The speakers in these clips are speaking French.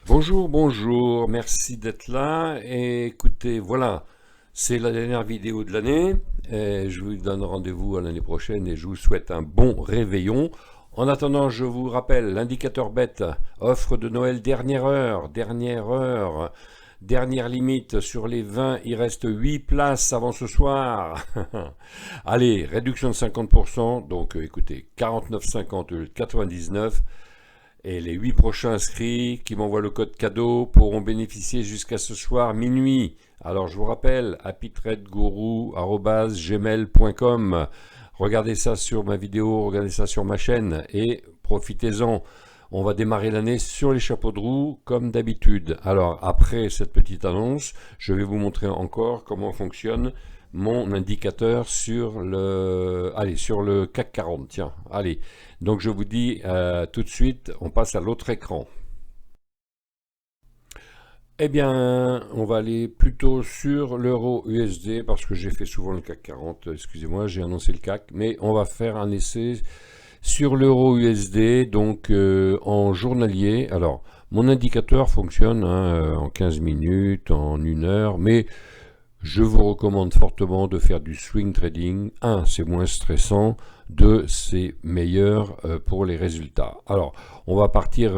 Bonjour, bonjour, merci d'être là. Et écoutez, voilà, c'est la dernière vidéo de l'année. Je vous donne rendez-vous à l'année prochaine et je vous souhaite un bon réveillon. En attendant, je vous rappelle, l'indicateur bête, offre de Noël dernière limite sur les 20, il reste 8 places avant ce soir. Allez, réduction de 50%, donc écoutez, 49,50 au lieu de 99. Et les 8 prochains inscrits qui m'envoient le code cadeau pourront bénéficier jusqu'à ce soir minuit. Alors je vous rappelle, happytradegourou@gmail.com. Regardez ça sur ma vidéo, regardez ça sur ma chaîne et profitez-en. On va démarrer l'année sur les chapeaux de roue comme d'habitude. Alors après cette petite annonce, je vais vous montrer encore comment fonctionne mon indicateur sur le CAC 40. Tiens, allez. Donc je vous dis tout de suite, on passe à l'autre écran. Eh bien, on va aller plutôt sur l'euro USD parce que j'ai fait souvent le CAC 40. Excusez-moi, j'ai annoncé le CAC, mais on va faire un essai sur l'euro USD, donc en journalier. Alors, mon indicateur fonctionne en 15 minutes, en 1 heure, mais je vous recommande fortement de faire du swing trading. 1, c'est moins stressant. 2, c'est meilleur pour les résultats. Alors, on va partir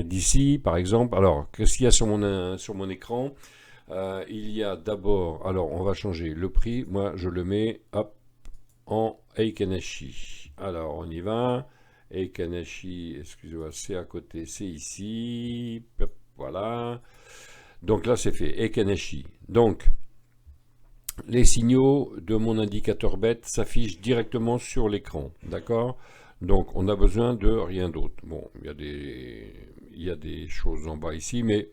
d'ici, par exemple. Alors, qu'est-ce qu'il y a sur mon écran? Il y a d'abord, alors on va changer le prix. Moi, je le mets hop, en Eikenashi. Alors, on y va. Eikenashi, excusez-moi, c'est à côté, c'est ici. Hop, voilà. Donc là, c'est fait. Eikenashi. Donc, les signaux de mon indicateur bête s'affichent directement sur l'écran. D'accord? Donc, on a besoin de rien d'autre. Bon, il y a des choses en bas ici, mais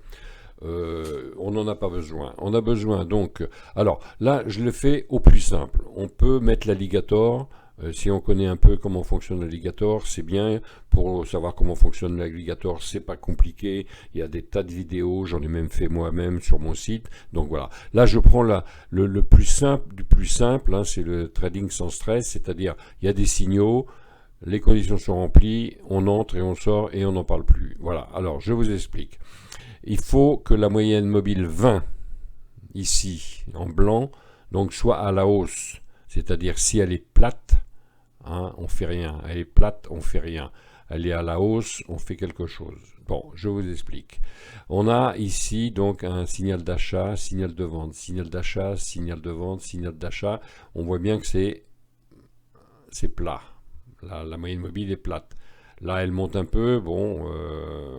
on n'en a pas besoin. On a besoin donc... Alors, là, je le fais au plus simple. On peut mettre l'alligator. Si on connaît un peu comment fonctionne l'alligator, c'est bien. Pour savoir comment fonctionne l'alligator, c'est pas compliqué. Il y a des tas de vidéos, j'en ai même fait moi-même sur mon site. Donc voilà. Là, je prends le plus simple du plus simple. C'est le trading sans stress, c'est-à-dire il y a des signaux, les conditions sont remplies, on entre et on sort et on n'en parle plus. Voilà. Alors, je vous explique. Il faut que la moyenne mobile 20, ici, en blanc, donc soit à la hausse. C'est-à-dire si elle est plate, on fait rien. Elle est plate, on fait rien. Elle est à la hausse, on fait quelque chose. Bon, je vous explique. On a ici donc un signal d'achat, signal de vente, signal d'achat, signal de vente, signal d'achat. On voit bien que c'est plat. La moyenne mobile est plate. Là, elle monte un peu. Bon,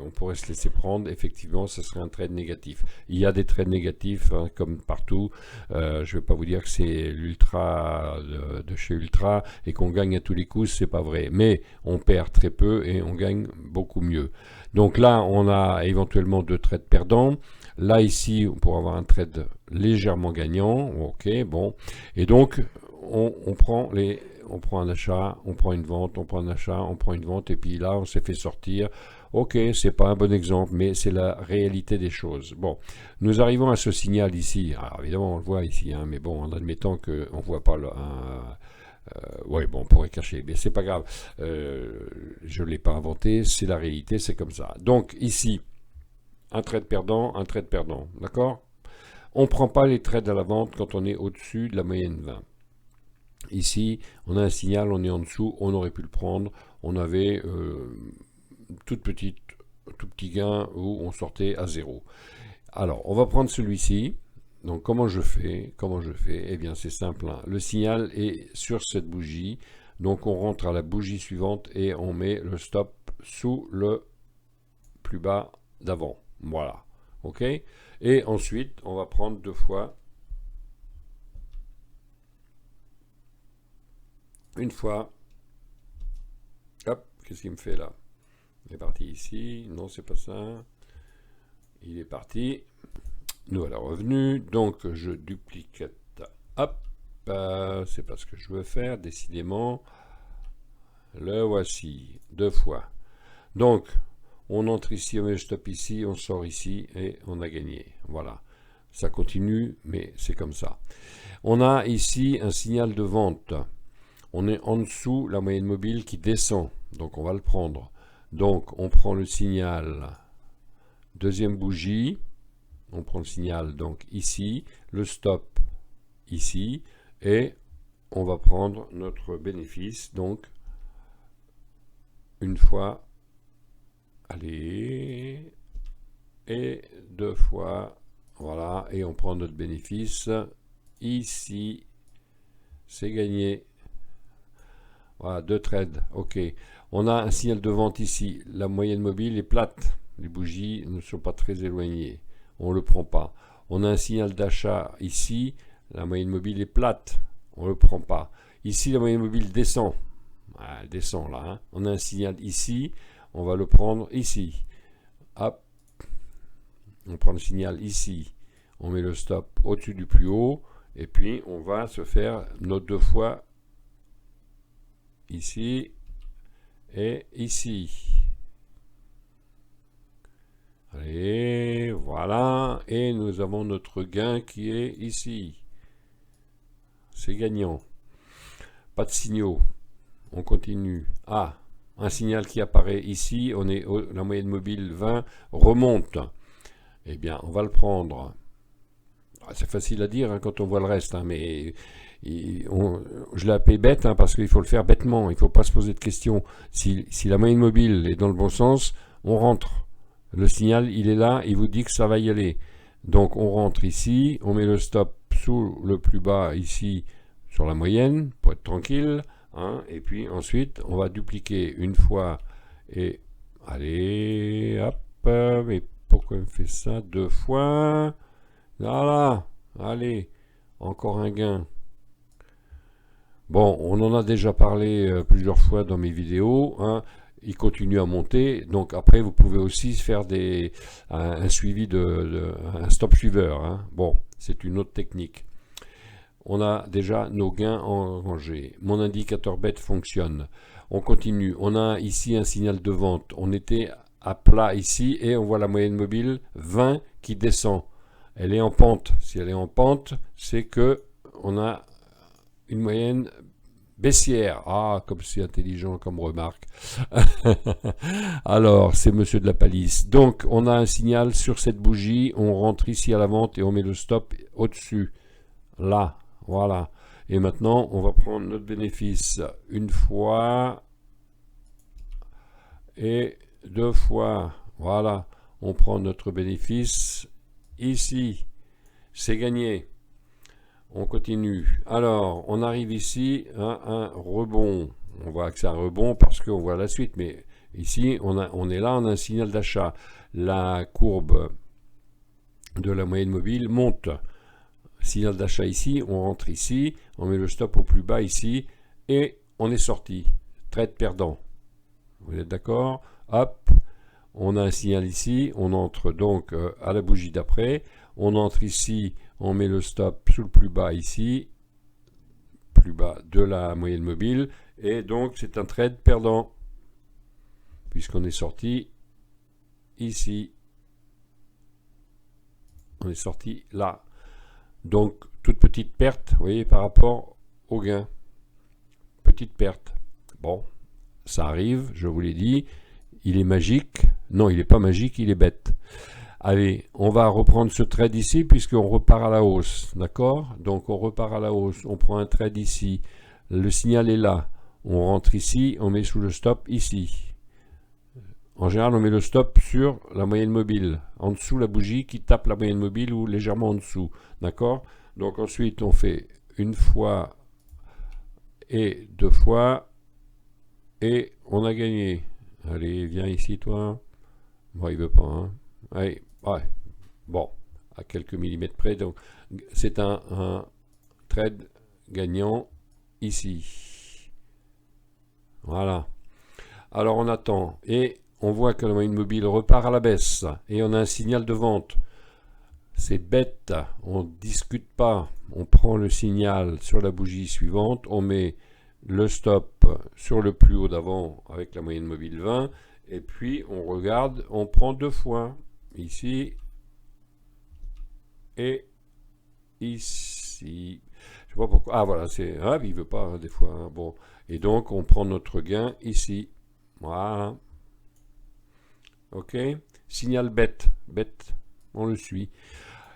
on pourrait se laisser prendre. Effectivement, ce serait un trade négatif. Il y a des trades négatifs, comme partout. Je ne vais pas vous dire que c'est l'ultra de chez Ultra et qu'on gagne à tous les coups. C'est pas vrai. Mais on perd très peu et on gagne beaucoup mieux. Donc là, on a éventuellement 2 trades perdants. Là, ici, on pourrait avoir un trade légèrement gagnant. Ok, bon. Et donc, on prend un achat, on prend une vente, on prend un achat, on prend une vente, et puis là, on s'est fait sortir. Ok, c'est pas un bon exemple, mais c'est la réalité des choses. Bon, nous arrivons à ce signal ici. Alors, évidemment, on le voit ici, mais bon, en admettant qu'on ne voit pas oui, bon, on pourrait cacher, mais c'est pas grave. Je ne l'ai pas inventé, c'est la réalité, c'est comme ça. Donc, ici, un trade perdant, d'accord? On ne prend pas les trades à la vente quand on est au-dessus de la moyenne 20. Ici, on a un signal, on est en dessous, on aurait pu le prendre. On avait tout petit gain où on sortait à 0. Alors, on va prendre celui-ci. Donc, comment je fais? Eh bien, c'est simple. Le signal est sur cette bougie. Donc, on rentre à la bougie suivante et on met le stop sous le plus bas d'avant. Voilà. OK? Et ensuite, on va prendre 2 fois. Une fois. Hop, qu'est-ce qu'il me fait là? Il est parti ici. Non, c'est pas ça. Il est parti. Nous voilà revenus. Donc, je duplique. Hop. C'est pas ce que je veux faire, décidément. Le voici. 2 fois. Donc, on entre ici, on met le stop ici, on sort ici et on a gagné. Voilà. Ça continue, mais c'est comme ça. On a ici un signal de vente. on est en dessous la moyenne mobile qui descend, donc on va le prendre. Donc on prend le signal, deuxième bougie, on prend le signal donc ici, le stop ici, et on va prendre notre bénéfice, donc une fois, allez, et deux fois, voilà, et on prend notre bénéfice ici, c'est gagné. Voilà, deux trades, ok. On a un signal de vente ici, la moyenne mobile est plate, les bougies ne sont pas très éloignées, on ne le prend pas. On a un signal d'achat ici, la moyenne mobile est plate, on ne le prend pas. Ici, la moyenne mobile descend, elle descend là, hein. On a un signal ici, on va le prendre ici. Hop, on prend le signal ici, on met le stop au-dessus du plus haut, et puis on va se faire nos deux fois ici et ici. Allez, voilà, et nous avons notre gain qui est ici. C'est gagnant. Pas de signaux. On continue. Ah, un signal qui apparaît ici, on est la moyenne mobile 20 remonte. Eh bien, on va le prendre. C'est facile à dire hein, quand on voit le reste, hein, mais je l'ai appelé bête parce qu'il faut le faire bêtement, il ne faut pas se poser de questions. Si la moyenne mobile est dans le bon sens, on rentre. Le signal, il est là, il vous dit que ça va y aller. Donc on rentre ici, on met le stop sous le plus bas ici sur la moyenne pour être tranquille. Hein, et puis ensuite, on va dupliquer une fois et allez, hop, mais pourquoi on fait ça deux fois? Voilà, allez, encore un gain. Bon, on en a déjà parlé plusieurs fois dans mes vidéos. Hein. Il continue à monter. Donc après, vous pouvez aussi faire un suivi un stop suiveur. Hein. Bon, c'est une autre technique. On a déjà nos gains engrangés. Mon indicateur bet fonctionne. On continue. On a ici un signal de vente. On était à plat ici et on voit la moyenne mobile 20 qui descend. Elle est en pente. Si elle est en pente, c'est que on a une moyenne baissière. Ah, comme c'est intelligent comme remarque. Alors, c'est monsieur de la palisse. Donc, on a un signal sur cette bougie. On rentre ici à la vente et on met le stop au-dessus. Là, voilà. Et maintenant, on va prendre notre bénéfice une fois et deux fois. Voilà. On prend notre bénéfice ici. C'est gagné. On continue. Alors, on arrive ici à un rebond. On voit que c'est un rebond parce qu'on voit la suite. Mais ici, on est là, on a un signal d'achat. La courbe de la moyenne mobile monte. Signal d'achat ici, on rentre ici, on met le stop au plus bas ici, et on est sorti. Trade perdant. Vous êtes d'accord? Hop, on a un signal ici, on entre donc à la bougie d'après, on entre ici, on met le stop sous le plus bas ici, plus bas de la moyenne mobile, et donc c'est un trade perdant, puisqu'on est sorti ici. On est sorti là. Donc, toute petite perte, vous voyez, par rapport au gain. Petite perte. Bon, ça arrive, je vous l'ai dit. Il est magique. Non, il n'est pas magique, il est bête. Allez, on va reprendre ce trade ici, puisqu'on repart à la hausse. D'accord? Donc, on repart à la hausse. On prend un trade ici. Le signal est là. On rentre ici, on met sous le stop ici. En général, on met le stop sur la moyenne mobile, en dessous la bougie qui tape la moyenne mobile ou légèrement en dessous. D'accord? Donc ensuite, on fait une fois et deux fois et on a gagné. Allez, viens ici, toi. Bon, il veut pas. Hein. Allez, ouais. Bon, à quelques millimètres près. Donc, c'est un trade gagnant ici. Voilà. Alors, on attend et on voit que la moyenne mobile repart à la baisse et on a un signal de vente. C'est bête, on ne discute pas. On prend le signal sur la bougie suivante, on met le stop sur le plus haut d'avant avec la moyenne mobile 20 et puis on regarde, on prend deux fois ici et ici. Je sais pas pourquoi. Ah voilà, c'est... Ah, il veut pas, hein, des fois. Hein. Bon. Et donc, on prend notre gain ici. Voilà. OK. Signal bête. Bête. On le suit.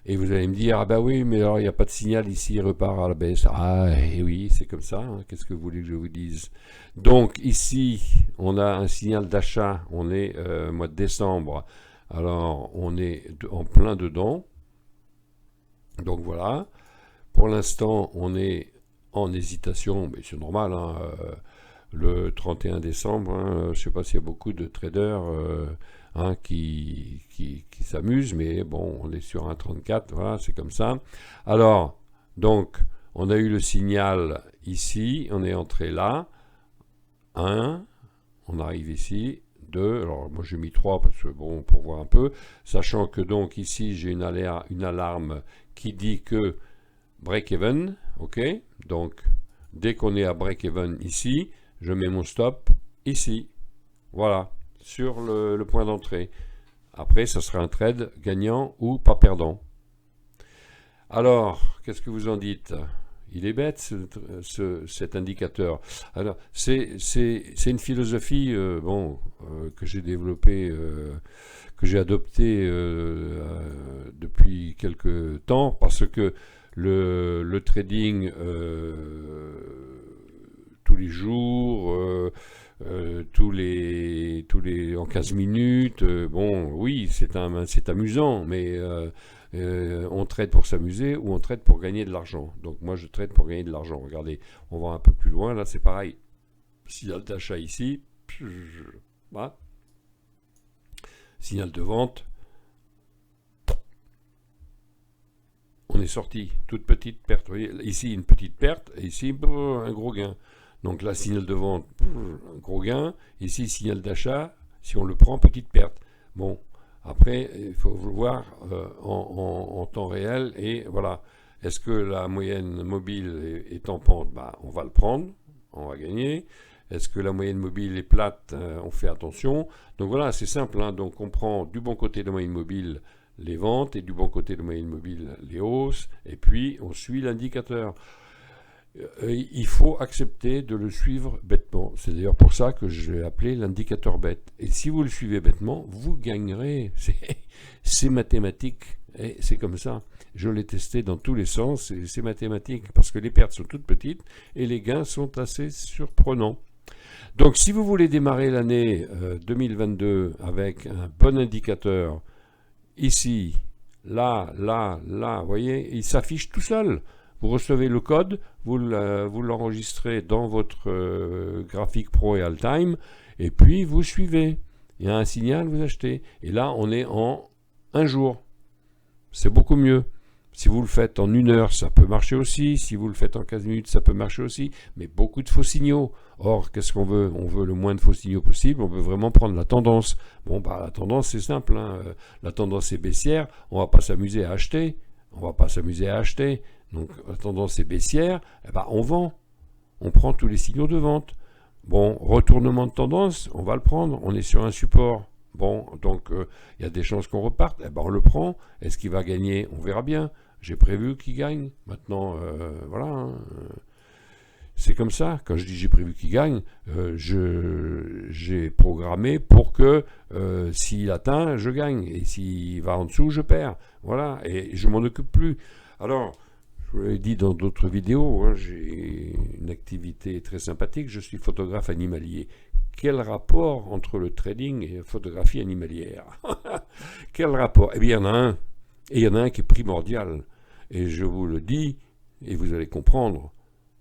Et vous allez me dire, ah bah oui, mais alors il n'y a pas de signal ici, il repart à la baisse. Ah, et oui, c'est comme ça. Hein. Qu'est-ce que vous voulez que je vous dise? Donc ici, on a un signal d'achat. On est mois de décembre. Alors, on est en plein dedans. Donc voilà. Pour l'instant, on est en hésitation, mais c'est normal. Hein, le 31 décembre, hein, je ne sais pas s'il y a beaucoup de traders hein, qui s'amusent, mais bon, on est sur un 34, voilà, c'est comme ça. Alors, donc, on a eu le signal ici, on est entré là, 1, on arrive ici, 2, alors moi j'ai mis 3 parce que bon, pour voir un peu, sachant que donc ici j'ai une alarme qui dit que break-even, ok, donc dès qu'on est à break-even ici, je mets mon stop ici, voilà, sur le point d'entrée. Après, ça sera un trade gagnant ou pas perdant. Alors, qu'est-ce que vous en dites? Il est bête cet indicateur. Alors, c'est une philosophie que j'ai développée, que j'ai adoptée depuis quelques temps, parce que le trading tous les jours, en 15 minutes, bon, oui, c'est amusant, mais on trade pour s'amuser ou on trade pour gagner de l'argent. Donc moi, je trade pour gagner de l'argent. Regardez, on va un peu plus loin, là, c'est pareil. Signal d'achat ici, voilà. Signal de vente. On est sorti, toute petite perte. Vous voyez, ici, une petite perte, et ici, un gros gain. Donc là, signal de vente, gros gain. Ici, signal d'achat, si on le prend, petite perte. Bon, après, il faut voir en temps réel. Et voilà, est-ce que la moyenne mobile est en pente? Bah, on va le prendre, on va gagner. Est-ce que la moyenne mobile est plate? On fait attention. Donc voilà, c'est simple. Hein. Donc on prend du bon côté de la moyenne mobile les ventes et du bon côté de la moyenne mobile les hausses. Et puis, on suit l'indicateur. Il faut accepter de le suivre bêtement. C'est d'ailleurs pour ça que je l'ai appelé l'indicateur bête. Et si vous le suivez bêtement, vous gagnerez. C'est mathématique. Et c'est comme ça. Je l'ai testé dans tous les sens et c'est mathématique parce que les pertes sont toutes petites et les gains sont assez surprenants. Donc si vous voulez démarrer l'année 2022 avec un bon indicateur, ici, là, vous voyez, il s'affiche tout seul. Vous recevez le code, vous l'enregistrez dans votre graphique Pro et Altime, et puis vous suivez. Il y a un signal, vous achetez. Et là, on est en un jour. C'est beaucoup mieux. Si vous le faites en 1 heure, ça peut marcher aussi. Si vous le faites en 15 minutes, ça peut marcher aussi. Mais beaucoup de faux signaux. Or, qu'est-ce qu'on veut? On veut le moins de faux signaux possible. On veut vraiment prendre la tendance. Bon, bah, la tendance, c'est simple. Hein. La tendance est baissière. On ne va pas s'amuser à acheter. Donc, la tendance est baissière. Eh ben, on vend. On prend tous les signaux de vente. Bon, retournement de tendance, on va le prendre. On est sur un support. Bon, donc il y a des chances qu'on reparte. Eh ben, on le prend. Est-ce qu'il va gagner? On verra bien. J'ai prévu qu'il gagne. Maintenant, voilà. Hein. C'est comme ça. Quand je dis j'ai prévu qu'il gagne, j'ai programmé pour que s'il atteint, je gagne. Et s'il va en dessous, je perds. Voilà. Et je m'en occupe plus. Alors, je vous l'ai dit dans d'autres vidéos, hein, j'ai une activité très sympathique. Je suis photographe animalier. Quel rapport entre le trading et la photographie animalière? Quel rapport? Eh bien, il y en a un. Et il y en a un qui est primordial. Et je vous le dis, et vous allez comprendre,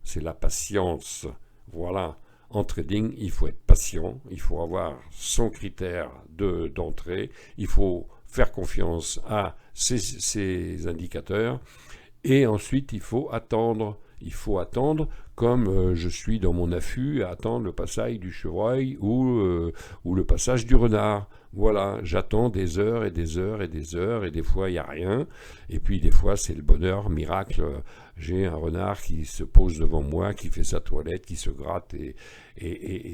c'est la patience. Voilà. En trading, il faut être patient, il faut avoir son critère d'entrée, il faut faire confiance à ces indicateurs, et ensuite il faut attendre. Il faut attendre, comme je suis dans mon affût, à attendre le passage du chevreuil ou le passage du renard. Voilà, j'attends des heures et des heures et des heures, et des fois il n'y a rien, et puis des fois c'est le bonheur, miracle, j'ai un renard qui se pose devant moi, qui fait sa toilette, qui se gratte, et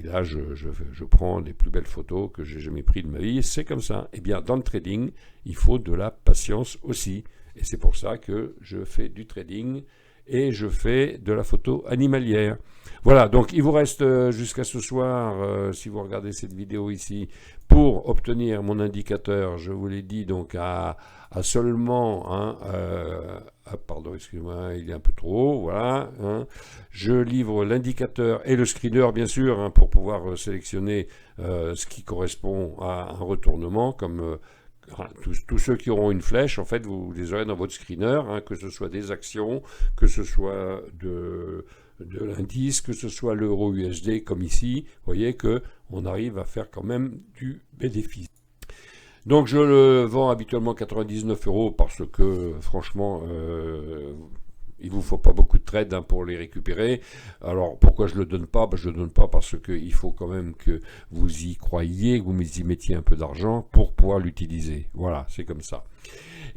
là je prends les plus belles photos que j'ai jamais prises de ma vie, c'est comme ça. Eh bien, dans le trading, il faut de la patience aussi, et c'est pour ça que je fais du trading. et je fais de la photo animalière. Voilà, donc il vous reste jusqu'à ce soir, si vous regardez cette vidéo ici, pour obtenir mon indicateur, je vous l'ai dit, donc à seulement, hein, pardon, excusez-moi, il est un peu trop haut, voilà, hein. Je livre l'indicateur et le screener, bien sûr, hein, pour pouvoir sélectionner ce qui correspond à un retournement, comme tous ceux qui auront une flèche, en fait, vous les aurez dans votre screener, hein, que ce soit des actions, que ce soit de l'indice, que ce soit l'euro USD, comme ici, vous voyez qu'on arrive à faire quand même du bénéfice. Donc je le vends habituellement 99 euros parce que franchement, il vous faut pas beaucoup de trades, hein, pour les récupérer. Alors pourquoi je le donne pas? Je le donne pas parce qu'il faut quand même que vous y croyiez, que vous y mettiez un peu d'argent pour pouvoir l'utiliser. Voilà, c'est comme ça.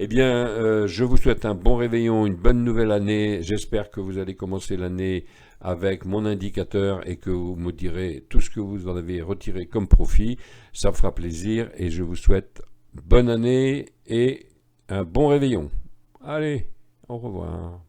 Eh bien, je vous souhaite un bon réveillon, une bonne nouvelle année. J'espère que vous allez commencer l'année avec mon indicateur et que vous me direz tout ce que vous en avez retiré comme profit. Ça me fera plaisir et je vous souhaite bonne année et un bon réveillon. Allez, au revoir.